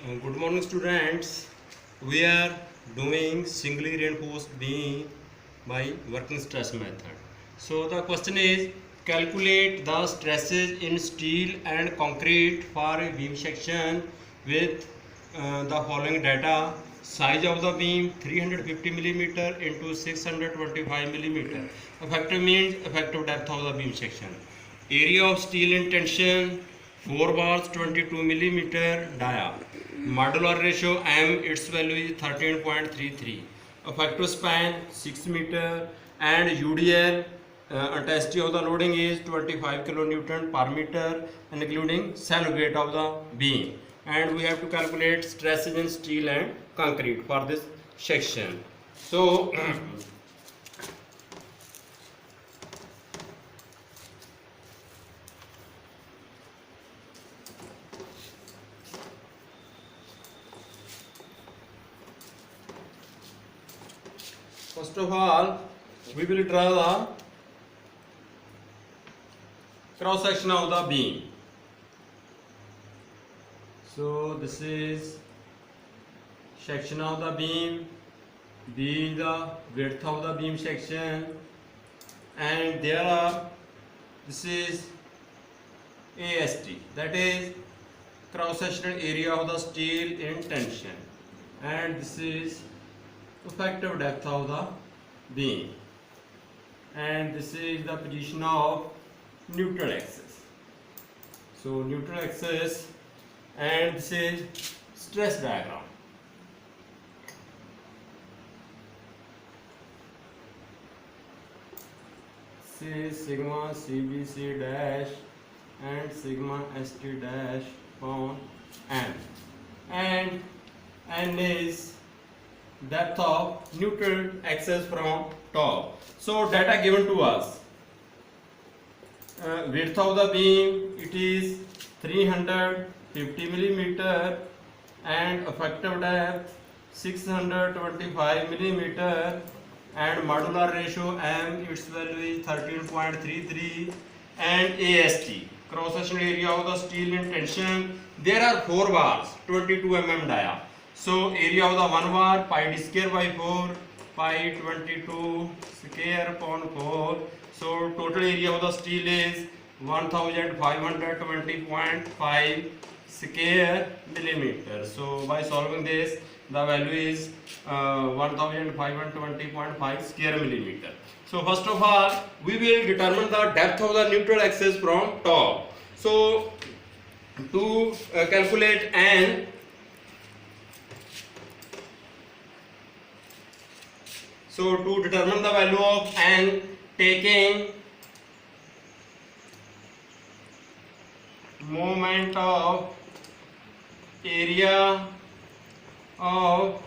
Good morning, students. We are doing singly reinforced beam by working stress method. So the question is, calculate the stresses in steel and concrete for a beam section with the following data. Size of the beam 350 millimeter into 625 millimeter. Effective means effective depth of the beam section. Area of steel in tension 4 bars 22 millimeter dia. Modular ratio M, its value is 13.33. Effective span 6 meter and UDL intensity of the loading is 25 kilonewton per meter, including cell weight of the beam. And we have to calculate stresses in steel and concrete for this section. So first of all, we will draw the cross section of the beam. So this is section of the beam, B is the width of the beam section, and there are, this is AST, that is cross sectional area of the steel in tension, and this is effective depth of the beam, and this is the position of neutral axis. So neutral axis, and this is stress diagram. This is sigma CBC dash and sigma ST dash upon M, and N is depth of neutral axis from top. So data given to us, width of the beam, it is 350 millimeter, and effective depth 625 millimeter, and modular ratio M, its value is 13.33, and AST, cross sectional area of the steel in tension, there are 4 bars 22 mm dia. So area of the 1 bar pi d square by 4, pi 22 square upon 4. So total area of the steel is 1520.5 square millimeter. So by solving this, the value is 1520.5 square millimeter. So first of all, we will determine the depth of the neutral axis from top. So to calculate N, so to determine the value of N, taking moment of area of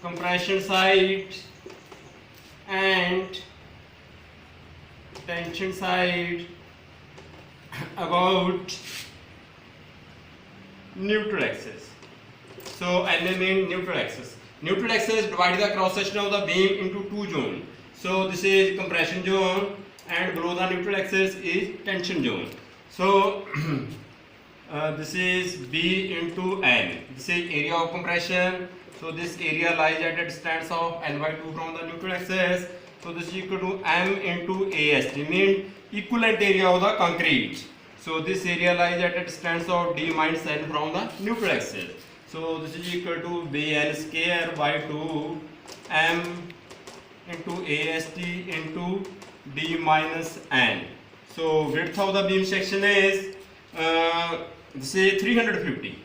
compression side and tension side about neutral axis. So N means neutral axis. Neutral axis divides the cross section of the beam into 2 zones. So this is compression zone, and below the neutral axis is tension zone. So this is B into N. This is area of compression. So this area lies at a distance of N by 2 from the neutral axis. So this is equal to M into AST, means equivalent area of the concrete. So this area lies at a distance of D minus N from the neutral axis. So this is equal to Bn square by 2 M into AST into D minus N. So width of the beam section is this is 350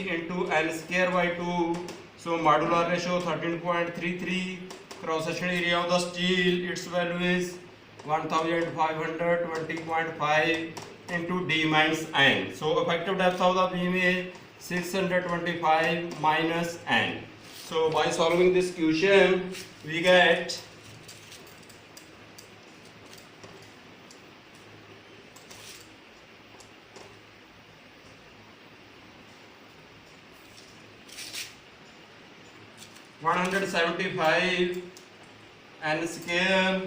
into N square by 2. So modular ratio 13.33, cross sectional area of the steel, its value is 1520.5 into D minus N. So effective depth of the beam is 625 minus N. So by solving this equation, we get 175 N square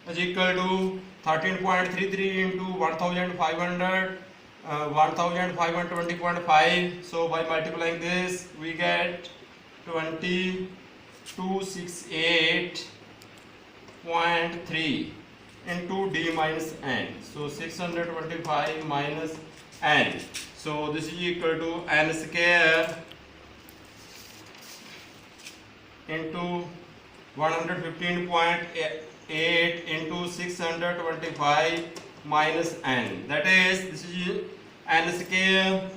is equal to 13.33 into 1500 1520.5. So by multiplying this, we get 2268.3 into d minus n. So 625 minus n. So this is equal to n square into 115.8 into 625 minus n. That is, this is n square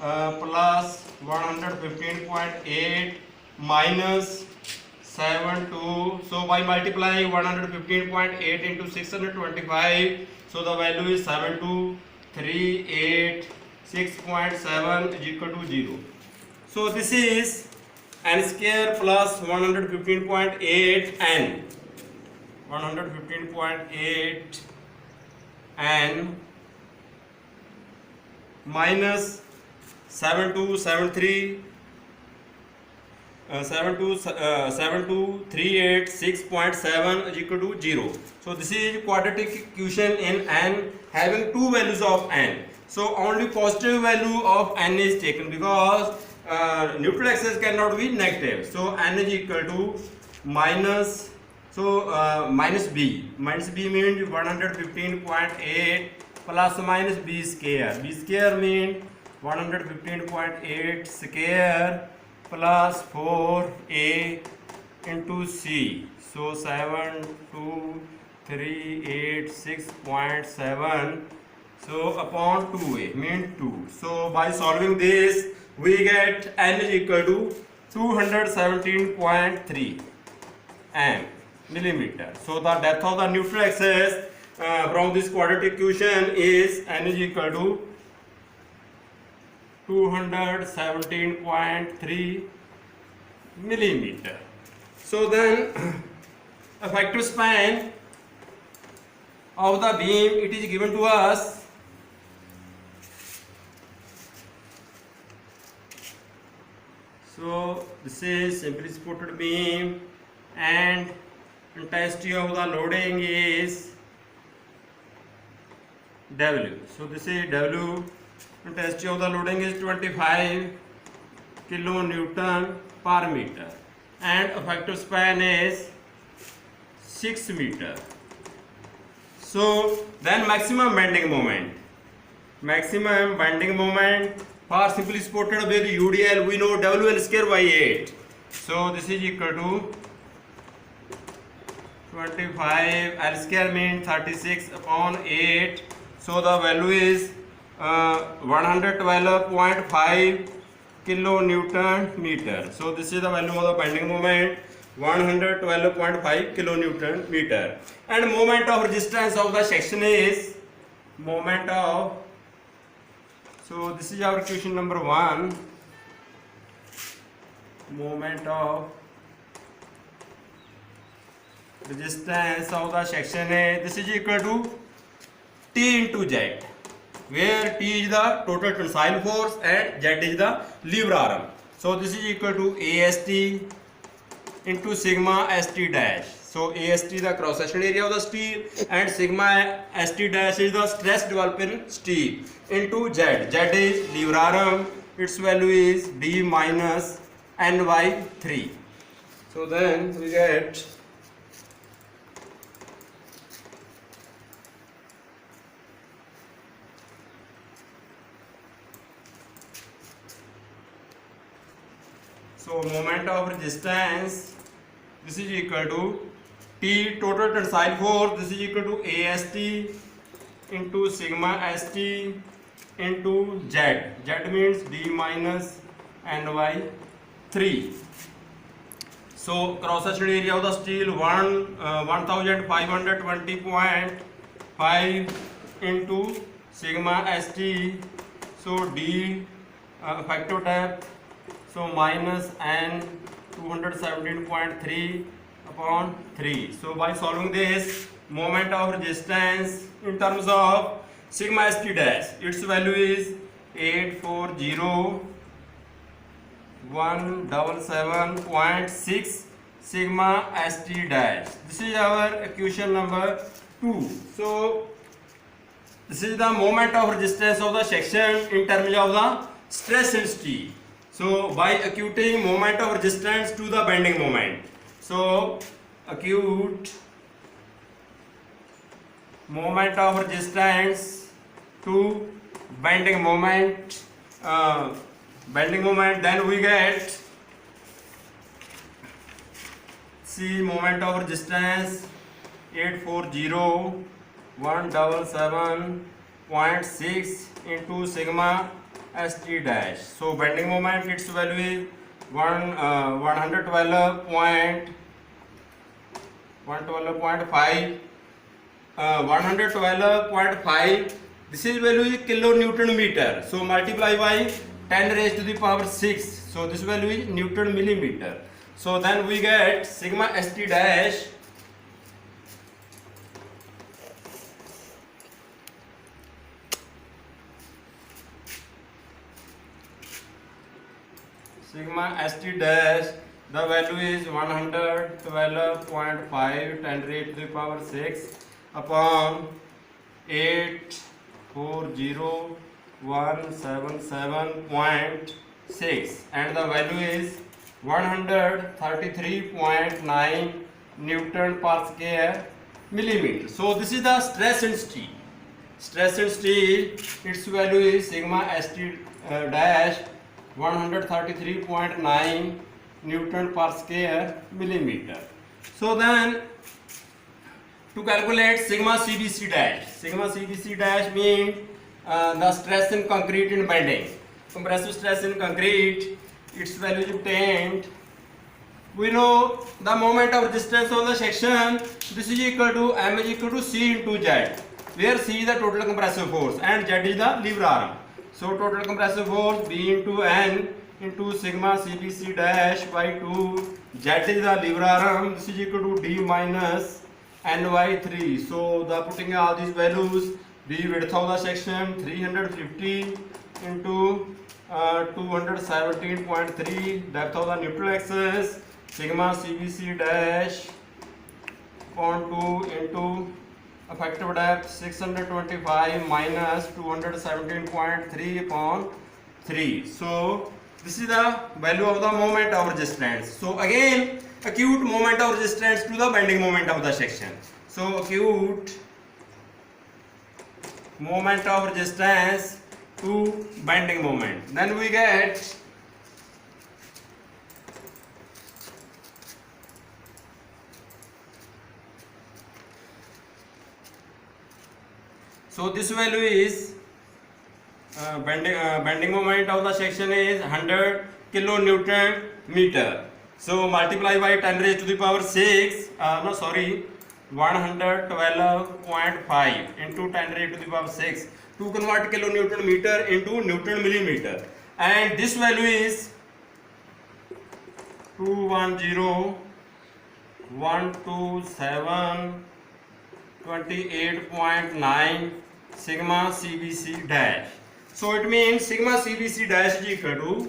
plus 115.8 minus 72. So by multiplying 115.8 into 625, so the value is 72,386.7 is equal to 0. So this is n square plus 115.8 n. 115.8 n minus 72,386.7 is equal to 0. So this is quadratic equation in n having two values of n. So only positive value of n is taken because neutral axis cannot be negative. So n is equal to minus. So minus b. Minus b means 115.8 plus minus b square. B square means 115.8 square plus 4a into c. So 72,386.7. So upon 2a means 2. So by solving this, we get n is equal to 217.3 millimeter. So the depth of the neutral axis from this quadratic equation is n is equal to 217.3 millimeter. So then effective span of the beam, it is given to us so this is simply supported beam and intensity of the loading is W. So this is W. Intensity of the loading is 25 kilonewton per meter and effective span is 6 meter. So then maximum bending moment. Maximum bending moment for simply supported with UDL, we know WL square by 8. So this is equal to 25 L square means 36 upon 8. So the value is 112.5 kilonewton meter. So this is the value of the bending moment, 112.5 kilonewton meter. And moment of resistance of the section is moment of. So this is our question number 1. Moment of resistance of the section A. This is equal to T into Z, where T is the total tensile force and Z is the lever arm. So this is equal to AST into sigma ST dash. So AST is the cross section area of the steel and sigma ST dash is the stress developed in steel into Z. Z is lever arm. Its value is D minus N by 3. So then we get moment of resistance, this is equal to T total tensile force, this is equal to AST into sigma ST into Z. Z means D minus N by 3. So cross section area of the steel 1520.5 into sigma ST. So D effective depth. So minus N 217.3 upon 3. So by solving this, moment of resistance in terms of sigma ST dash, its value is 840,177.6 sigma ST dash. This is our equation number 2. So This is the moment of resistance of the section in terms of the stress intensity. So by acute moment of resistance to the bending moment. So acute moment of resistance to bending moment, then we get C moment of resistance 840,177.6 into sigma st dash. So bending moment, its value is 112.5 112.5. This is value is kilonewton meter. So multiply by 10 raised to the power 6. So this value is Newton millimeter. So then we get sigma st dash the value is 112.5 10 raised to the power 6 upon 840,177.6 and the value is 133.9 Newton per square millimeter. So this is the stress intensity. Stress intensity, its value is sigma st dash 133.9 Newton per square millimeter. So then to calculate sigma CBC dash means the stress in concrete in bending. Compressive stress in concrete, its value is obtained. We know the moment of resistance on the section. This is equal to M is equal to C into Z, where C is the total compressive force and Z is the lever arm. So total compressive force B into N into sigma CBC dash by 2, Z is the lever arm. This is equal to D minus N by 3. So the putting all these values, the width of the section 350 into 217.3, depth of the neutral axis sigma CBC dash upon 2 into effective depth 625 minus 217.3 upon 3. So this is the value of the moment of resistance. So again acute moment of resistance to the bending moment of the section. So acute moment of resistance to bending moment. Then we get so this value is bending moment of the section is 100 kilonewton meter. So multiply by 10 raised to the power 6, 112.5 into 10 raised to the power 6 to convert kilonewton meter into Newton millimeter, and this value is 210,127.28.9 sigma CBC dash. So it means sigma CBC dash is equal to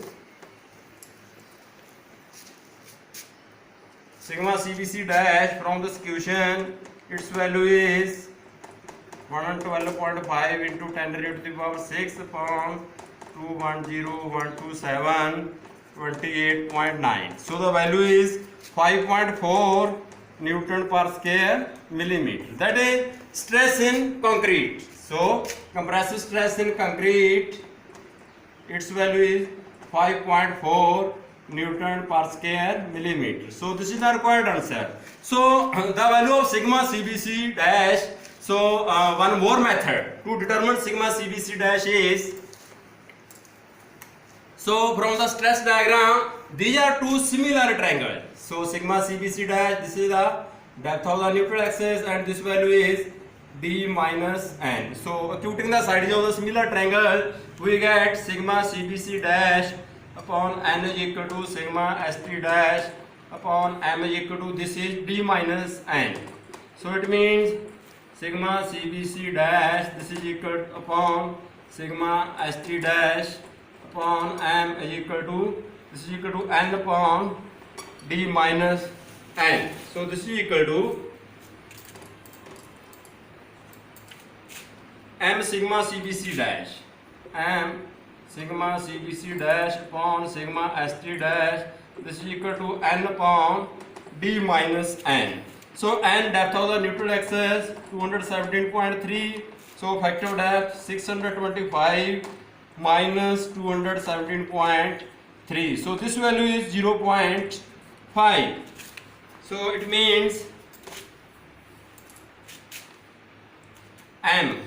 sigma CBC dash from the equation. Its value is 112.5 into 10 raised to the power 6 upon 210,127.28.9. So the value is 5.4 Newton per square millimeter. That is stress in concrete. So compressive stress in concrete, its value is 5.4 Newton per square millimeter. So this is the required answer. So the value of sigma CBC dash. So one more method to determine sigma CBC dash is, so from the stress diagram, these are two similar triangles. So sigma CBC dash, this is the depth of the neutral axis and this value is D minus N. So accounting the sides of the similar triangle, we get sigma CBC dash upon N is equal to sigma ST dash upon M is equal to, this is D minus N. So it means sigma CBC dash, this is equal upon sigma ST dash upon M is equal to, this is equal to N upon D minus N. So this is equal to m sigma cbc dash, m sigma cbc dash upon sigma st dash, this is equal to n upon d minus n. So n, depth of the neutral axis 217.3, so factor of depth 625 minus 217.3, so this value is 0.5. so it means m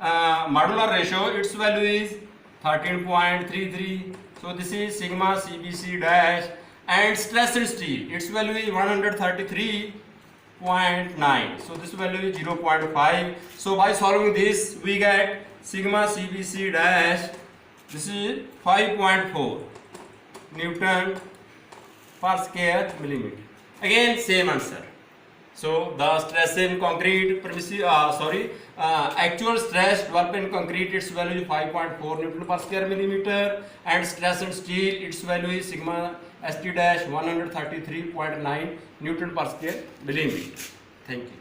modular ratio, its value is 13.33, so this is sigma cbc dash, and stress in steel, its value is 133.9, so this value is 0.5. so by solving this we get sigma cbc dash, this is 5.4 Newton per square millimeter. Again same answer. So the stress in concrete actual stress developed in concrete, its value is 5.4 Newton per square millimeter, and stress in steel, its value is sigma st dash 133.9 Newton per square millimeter. Thank you.